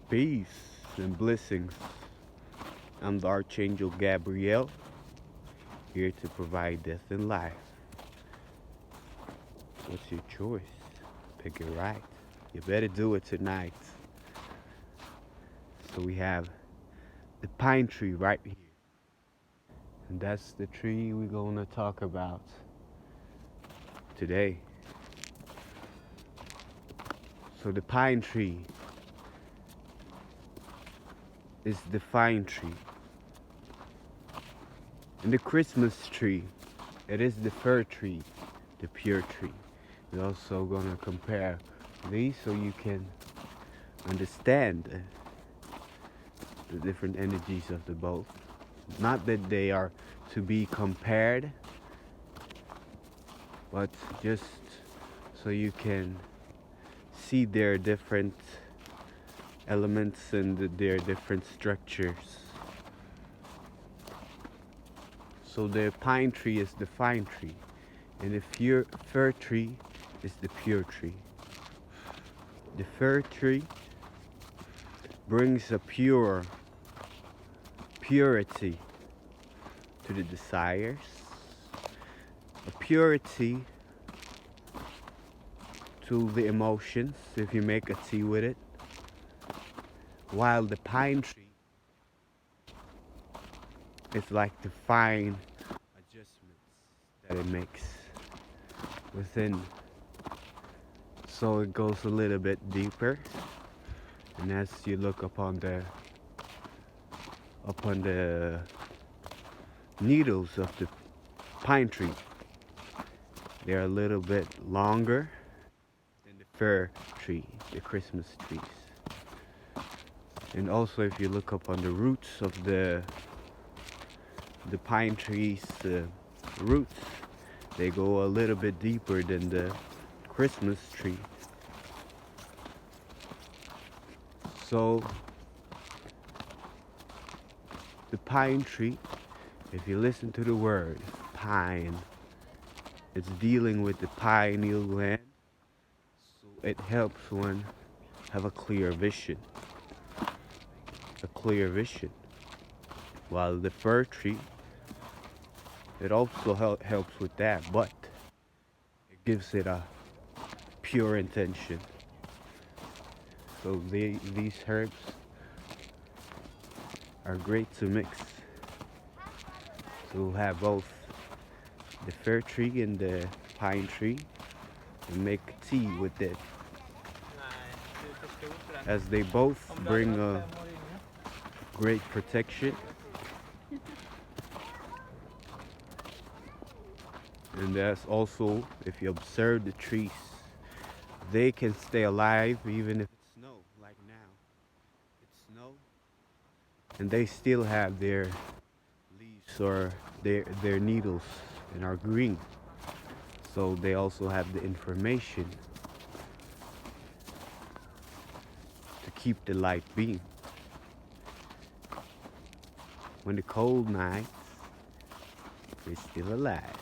Peace and blessings. I'm the Archangel Gabriel, here to provide death and life. What's your choice? Pick it right. You better do it tonight. So we have the pine tree right here. And that's the tree we're going to talk about today. So the pine tree is the fine tree. And the Christmas tree, it is the fir tree, the pure tree. We're also going to compare these so you can understand the different energies of the both. Not that they are to be compared, but just so you can see their different elements and their different structures. So the pine tree is the fine tree, and the fir tree is the pure tree. The fir tree brings a purity to the desires, a purity to the emotions if you make a tea with it, while the pine tree is like the fine adjustments that it makes within. So it goes a little bit deeper, and as you look upon the needles of the pine tree, they're a little bit longer than the fir tree, the Christmas trees. And also, if you look up on the roots of the pine trees, roots, they go a little bit deeper than the Christmas tree. So the pine tree, if you listen to the word pine, it's dealing with the pineal gland. So it helps one have a clear vision. While the fir tree, it also helps with that, but it gives it a pure intention. So these herbs are great to mix. So we'll have both the fir tree and the pine tree and make tea with it, as they both bring a great protection. And that's also, if you observe the trees, they can stay alive even if it's snow, like now. It's snow, and they still have their leaves or their needles and are green. So they also have the information to keep the light beam. When the cold nights, they're still alive,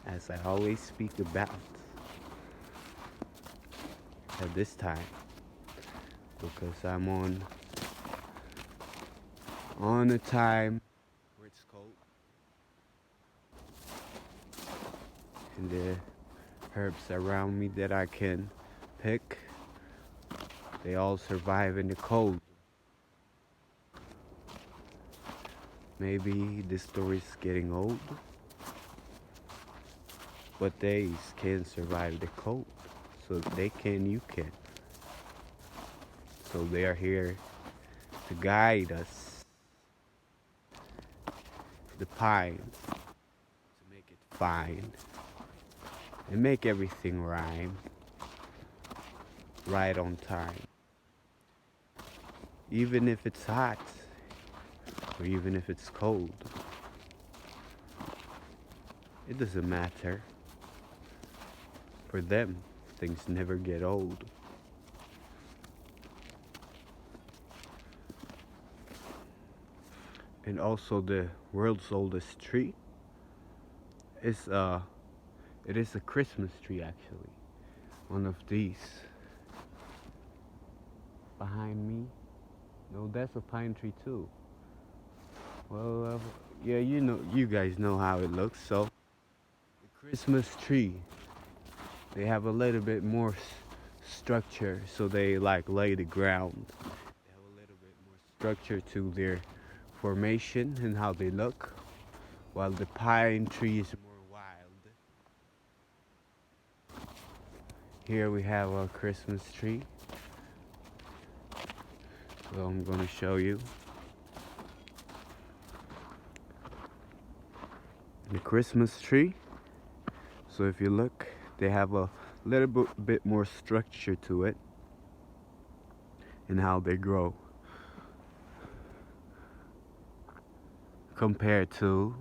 as I always speak about at this time, because I'm on a time where it's cold, and the herbs around me that I can pick, they all survive in the cold. Maybe this story's getting old, but they can survive the cold. So they can, you can. So they are here to guide us, the pines, to make it fine and make everything rhyme right on time. Even if it's hot or even if it's cold, it doesn't matter. For them, things never get old. And also the world's oldest tree is it is a Christmas tree actually. One of these. behind me. No, that's a pine tree too. Well, yeah, you guys know how it looks. So the Christmas tree, they have a little bit more structure, so they like lay the ground. They have a little bit more structure to their formation and how they look, while the pine tree is more wild. Here we have our Christmas tree. So I'm going to show you the Christmas tree. So if you look, they have a little bit more structure to it and how they grow compared to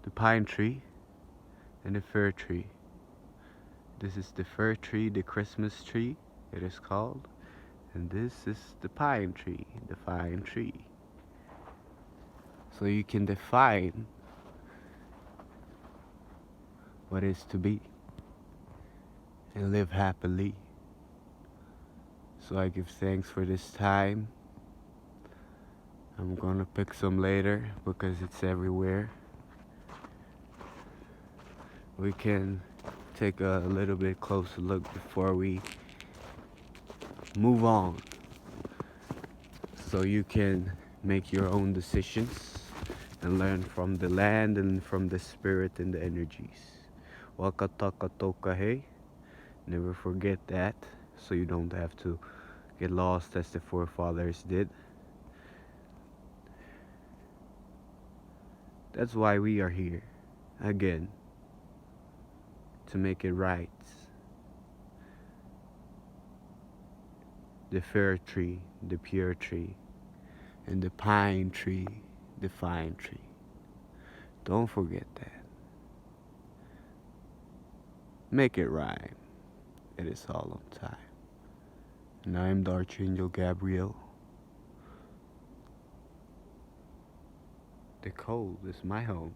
the pine tree and the fir tree. This is the fir tree, the Christmas tree, it is called. And this is the pine tree, the fine tree. So you can define what is to be and live happily. So I give thanks for this time. I'm gonna pick some later because it's everywhere. We can take a little bit closer look before we move on, so you can make your own decisions and learn from the land and from the spirit and the energies. Wakataka tokahe. Never forget that, so you don't have to get lost as the forefathers did. That's why we are here again, to make it right. The fir tree, the pure tree, and the pine tree, the fine tree. Don't forget that. Make it rhyme. It is all on time. And I am the Archangel Gabriel. The cold is my home.